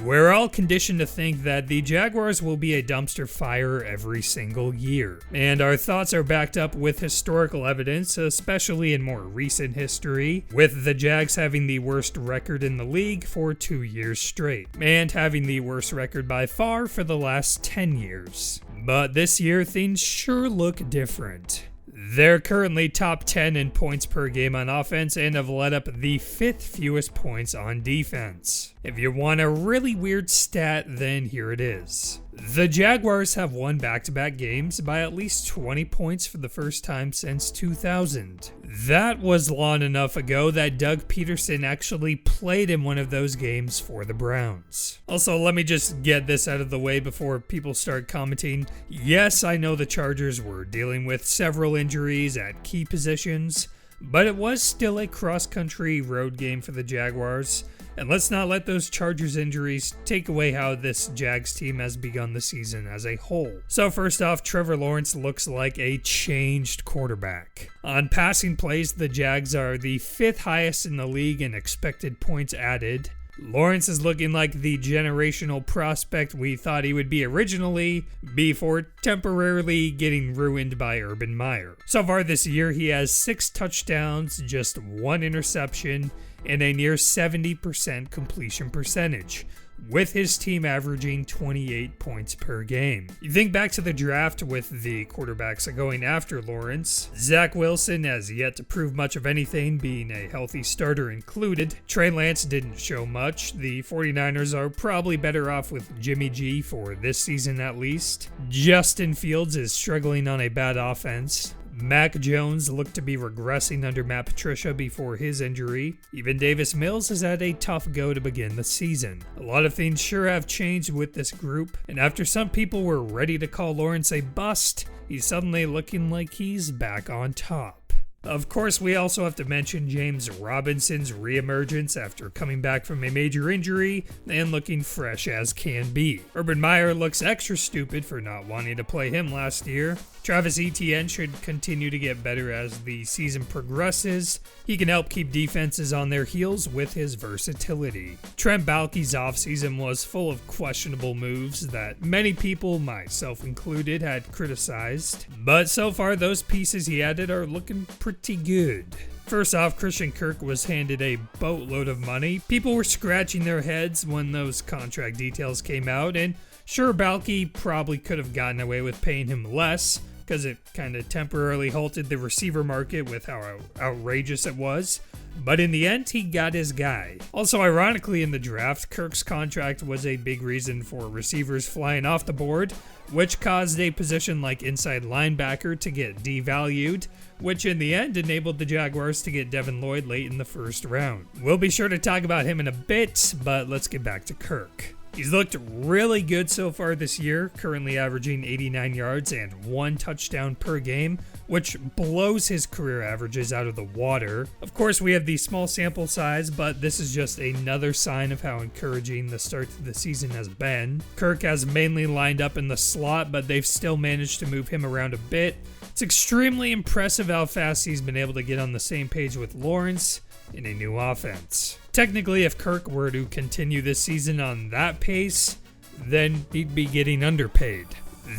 We're all conditioned to think that the Jaguars will be a dumpster fire every single year, and our thoughts are backed up with historical evidence, especially in more recent history, with the Jags having the worst record in the league for 2 years straight, and having the worst record by far for the last 10 years. But this year, things sure look different. They're currently top 10 in points per game on offense and have let up the 5th fewest points on defense. If you want a really weird stat, then here it is. The Jaguars have won back-to-back games by at least 20 points for the first time since 2000. That was long enough ago that Doug Peterson actually played in one of those games for the Browns. Also, let me just get this out of the way before people start commenting. Yes, I know the Chargers were dealing with several injuries at key positions, but it was still a cross-country road game for the Jaguars. And let's not let those Chargers injuries take away how this Jags team has begun the season as a whole. So first off, Trevor Lawrence looks like a changed quarterback. On passing plays, the Jags are the 5th highest in the league in expected points added. Lawrence is looking like the generational prospect we thought he would be originally, before temporarily getting ruined by Urban Meyer. So far this year, he has 6 touchdowns, just 1 interception, and a near 70% completion percentage, with his team averaging 28 points per game. You think back to the draft with the quarterbacks going after Lawrence. Zach Wilson has yet to prove much of anything, being a healthy starter included. Trey Lance didn't show much. The 49ers are probably better off with Jimmy G for this season at least. Justin Fields is struggling on a bad offense. Mac Jones looked to be regressing under Matt Patricia before his injury. Even Davis Mills has had a tough go to begin the season. A lot of things sure have changed with this group, and after some people were ready to call Lawrence a bust, he's suddenly looking like he's back on top. Of course, we also have to mention James Robinson's reemergence after coming back from a major injury and looking fresh as can be. Urban Meyer looks extra stupid for not wanting to play him last year. Travis Etienne should continue to get better as the season progresses. He can help keep defenses on their heels with his versatility. Trent Baalke's offseason was full of questionable moves that many people, myself included, had criticized. But so far, those pieces he added are looking pretty good. First off, Christian Kirk was handed a boatload of money. People were scratching their heads when those contract details came out, and sure, Baalke probably could have gotten away with paying him less, because it kind of temporarily halted the receiver market with how outrageous it was. But in the end, he got his guy. Also, ironically, in the draft, Kirk's contract was a big reason for receivers flying off the board, which caused a position like inside linebacker to get devalued, which in the end enabled the Jaguars to get Devin Lloyd late in the first round. We'll be sure to talk about him in a bit, but let's get back to Kirk. He's looked really good so far this year, currently averaging 89 yards and 1 touchdown per game, which blows his career averages out of the water. Of course, we have the small sample size, but this is just another sign of how encouraging the start to the season has been. Kirk has mainly lined up in the slot, but they've still managed to move him around a bit. It's extremely impressive how fast he's been able to get on the same page with Lawrence in a new offense. Technically, if Kirk were to continue this season on that pace, then he'd be getting underpaid.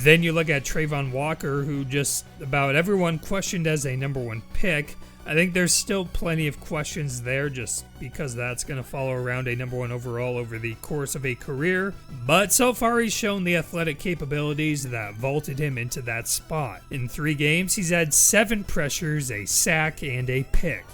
Then you look at Trayvon Walker, who just about everyone questioned as a number 1 pick. I think there's still plenty of questions there just because that's going to follow around a number 1 overall over the course of a career. But so far he's shown the athletic capabilities that vaulted him into that spot. In 3 games, he's had 7 pressures, a sack, and a pick.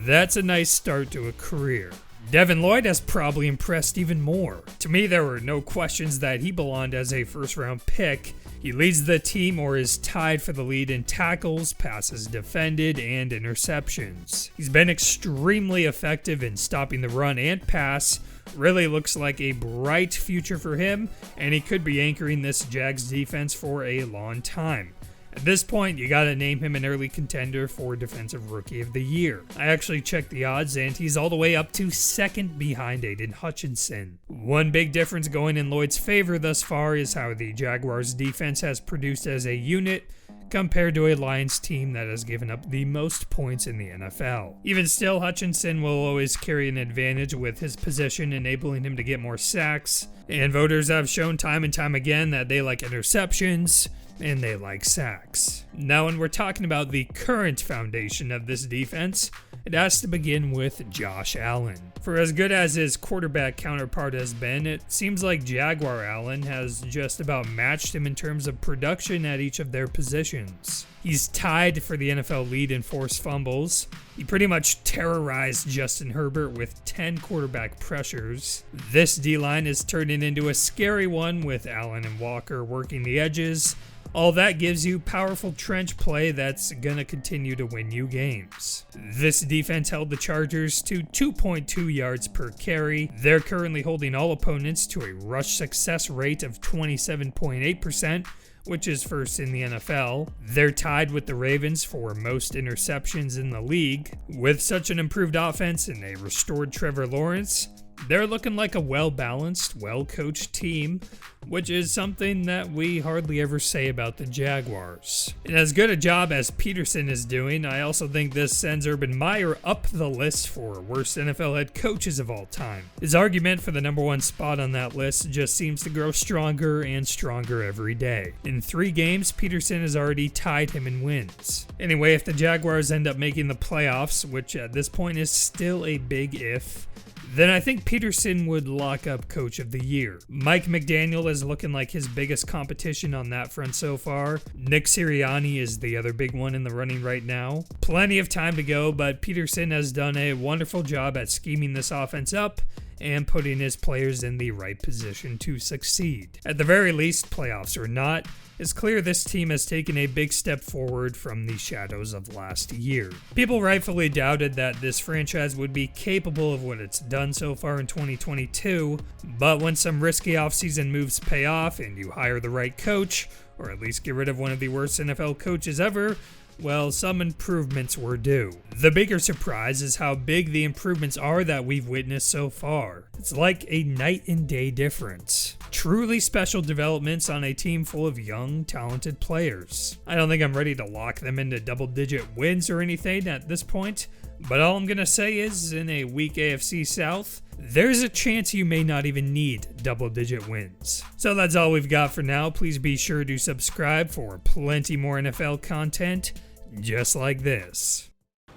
That's a nice start to a career. Devin Lloyd has probably impressed even more. To me, there were no questions that he belonged as a first-round pick. He leads the team or is tied for the lead in tackles, passes defended, and interceptions. He's been extremely effective in stopping the run and pass. Really looks like a bright future for him, and he could be anchoring this Jags defense for a long time. At this point, you gotta name him an early contender for Defensive Rookie of the Year. I actually checked the odds, and he's all the way up to second behind Aiden Hutchinson. One big difference going in Lloyd's favor thus far is how the Jaguars' defense has produced as a unit, compared to a Lions team that has given up the most points in the NFL. Even still, Hutchinson will always carry an advantage with his position, enabling him to get more sacks, and voters have shown time and time again that they like interceptions and they like sacks. Now, when we're talking about the current foundation of this defense, it has to begin with Josh Allen. For as good as his quarterback counterpart has been, it seems like Jaguar Allen has just about matched him in terms of production at each of their positions. He's tied for the NFL lead in forced fumbles. He pretty much terrorized Justin Herbert with 10 quarterback pressures. This D-line is turning into a scary one with Allen and Walker working the edges. All that gives you powerful trench play that's gonna continue to win you games. This defense held the Chargers to 2.2 yards per carry. They're currently holding all opponents to a rush success rate of 27.8%, which is first in the NFL. They're tied with the Ravens for most interceptions in the league. With such an improved offense and a restored Trevor Lawrence, they're looking like a well-balanced, well-coached team, which is something that we hardly ever say about the Jaguars. And as good a job as Peterson is doing, I also think this sends Urban Meyer up the list for worst NFL head coaches of all time. His argument for the number one spot on that list just seems to grow stronger and stronger every day. In 3 games, Peterson has already tied him in wins. Anyway, if the Jaguars end up making the playoffs, which at this point is still a big if, then I think Peterson would lock up Coach of the Year. Mike McDaniel is looking like his biggest competition on that front so far. Nick Sirianni is the other big one in the running right now. Plenty of time to go, but Peterson has done a wonderful job at scheming this offense up and putting his players in the right position to succeed. At the very least, playoffs or not, it's clear this team has taken a big step forward from the shadows of last year. People rightfully doubted that this franchise would be capable of what it's done so far in 2022, but when some risky offseason moves pay off and you hire the right coach, or at least get rid of one of the worst NFL coaches ever, well, some improvements were due. The bigger surprise is how big the improvements are that we've witnessed so far. It's like a night and day difference. Truly special developments on a team full of young, talented players. I don't think I'm ready to lock them into double-digit wins or anything at this point, but all I'm gonna say is, in a weak AFC South, there's a chance you may not even need double-digit wins. So that's all we've got for now. Please be sure to subscribe for plenty more NFL content just like this.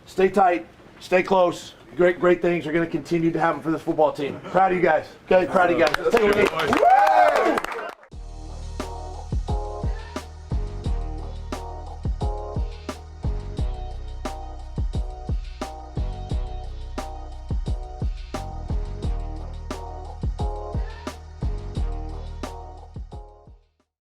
Stay tight, stay close. Great things are going to continue to happen for this football team. Proud of you guys. Okay, proud of you guys. Let's take a look.